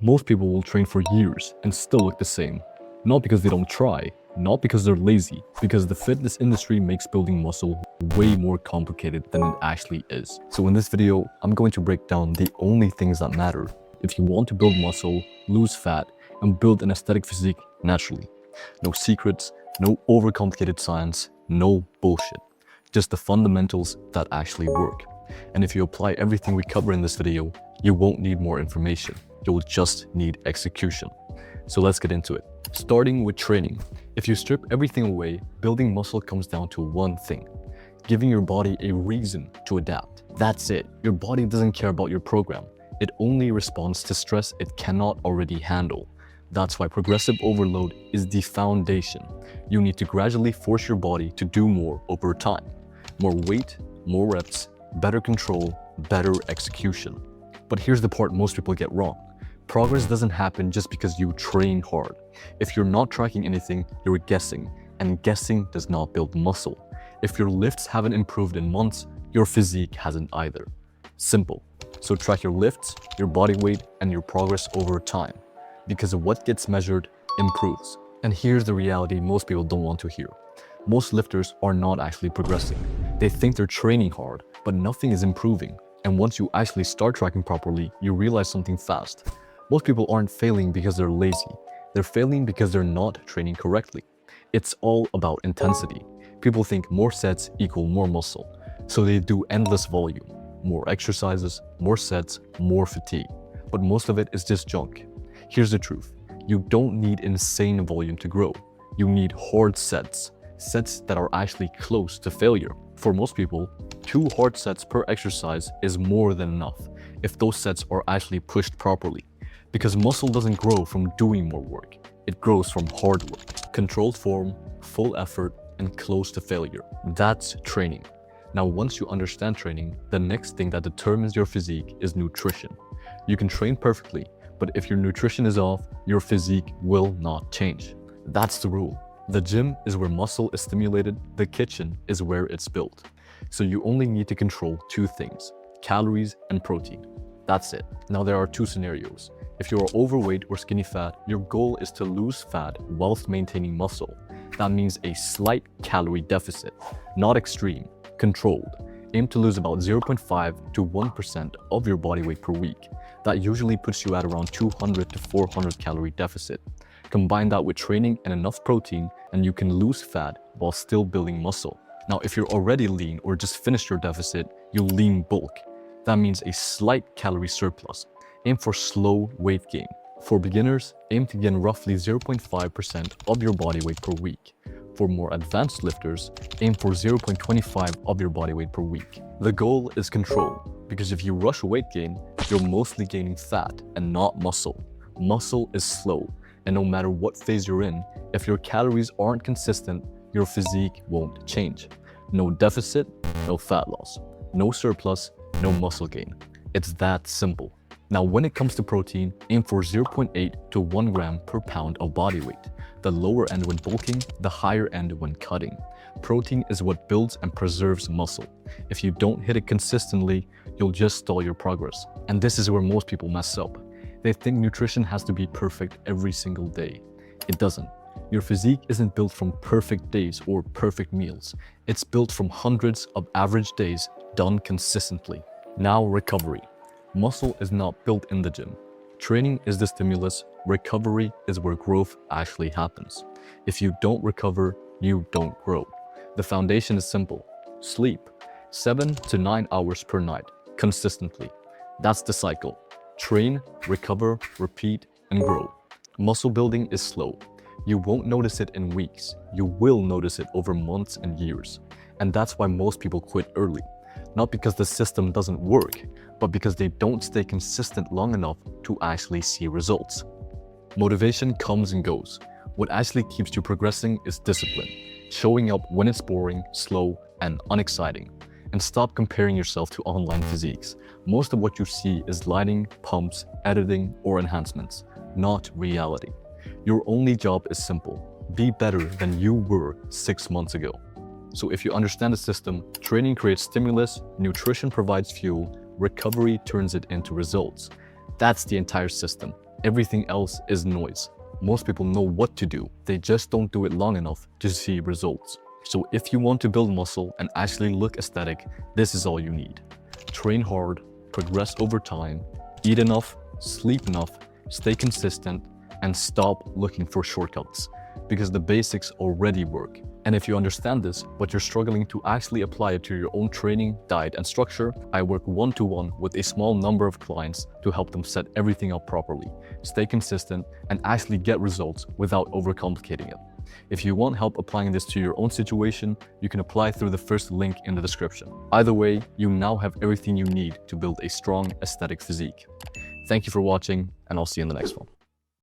Most people will train for years and still look the same. Not because they don't try, not because they're lazy, because the fitness industry makes building muscle way more complicated than it actually is. So in this video, I'm going to break down the only things that matter if you want to build muscle, lose fat, and build an aesthetic physique naturally. No secrets, no overcomplicated science, no bullshit. Just the fundamentals that actually work. And if you apply everything we cover in this video, you won't need more information. You'll just need execution. So let's get into it. Starting with training. If you strip everything away, building muscle comes down to one thing: giving your body a reason to adapt. That's it. Your body doesn't care about your program. It only responds to stress it cannot already handle. That's why progressive overload is the foundation. You need to gradually force your body to do more over time. More weight, more reps, better control, better execution. But here's the part most people get wrong. Progress doesn't happen just because you train hard. If you're not tracking anything, you're guessing, and guessing does not build muscle. If your lifts haven't improved in months, your physique hasn't either. Simple. So track your lifts, your body weight, and your progress over time. Because what gets measured improves. And here's the reality most people don't want to hear. Most lifters are not actually progressing. They think they're training hard, but nothing is improving. And once you actually start tracking properly, you realize something fast. Most people aren't failing because they're lazy. They're failing because they're not training correctly. It's all about intensity. People think more sets equal more muscle. So they do endless volume, more exercises, more sets, more fatigue. But most of it is just junk. Here's the truth. You don't need insane volume to grow. You need hard sets. Sets that are actually close to failure. For most people, 2 hard sets per exercise is more than enough if those sets are actually pushed properly. Because muscle doesn't grow from doing more work. It grows from hard work. Controlled form, full effort, and close to failure. That's training. Now, once you understand training, the next thing that determines your physique is nutrition. You can train perfectly, but if your nutrition is off, your physique will not change. That's the rule. The gym is where muscle is stimulated, the kitchen is where it's built. So you only need to control 2 things: calories and protein. That's it. Now there are 2 scenarios. If you are overweight or skinny fat, your goal is to lose fat whilst maintaining muscle. That means a slight calorie deficit, not extreme, controlled. Aim to lose about 0.5 to 1% of your body weight per week. That usually puts you at around 200 to 400 calorie deficit. Combine that with training and enough protein, and you can lose fat while still building muscle. Now, if you're already lean or just finished your deficit, you'll lean bulk. That means a slight calorie surplus. Aim for slow weight gain. For beginners, aim to gain roughly 0.5% of your body weight per week. For more advanced lifters, aim for 0.25 of your body weight per week. The goal is control, because if you rush weight gain, you're mostly gaining fat and not muscle. Muscle is slow, and no matter what phase you're in, if your calories aren't consistent, your physique won't change. No deficit, no fat loss. No surplus, no muscle gain. It's that simple. Now, when it comes to protein, aim for 0.8 to 1 gram per pound of body weight. The lower end when bulking, the higher end when cutting. Protein is what builds and preserves muscle. If you don't hit it consistently, you'll just stall your progress. And this is where most people mess up. They think nutrition has to be perfect every single day. It doesn't. Your physique isn't built from perfect days or perfect meals. It's built from hundreds of average days done consistently. Now, recovery. Muscle is not built in the gym. Training is the stimulus. Recovery is where growth actually happens. If you don't recover, you don't grow. The foundation is simple. Sleep. 7 to 9 hours per night, consistently. That's the cycle. Train, recover, repeat, and grow. Muscle building is slow. You won't notice it in weeks. You will notice it over months and years. And that's why most people quit early. Not because the system doesn't work, but because they don't stay consistent long enough to actually see results. Motivation comes and goes. What actually keeps you progressing is discipline. Showing up when it's boring, slow, and unexciting. And stop comparing yourself to online physiques. Most of what you see is lighting, pumps, editing, or enhancements, not reality. Your only job is simple. Be better than you were 6 months ago. So if you understand the system, training creates stimulus, nutrition provides fuel, recovery turns it into results. That's the entire system, Everything else is noise. Most people know what to do, they just don't do it long enough to see results. So if you want to build muscle and actually look aesthetic, this is all you need. Train hard, progress over time, eat enough, sleep enough, stay consistent, and stop looking for shortcuts, because the basics already work. And if you understand this, but you're struggling to actually apply it to your own training, diet, and structure, I work one-to-one with a small number of clients to help them set everything up properly, stay consistent, and actually get results without overcomplicating it. If you want help applying this to your own situation, you can apply through the first link in the description. Either way, you now have everything you need to build a strong aesthetic physique. Thank you for watching, and I'll see you in the next one.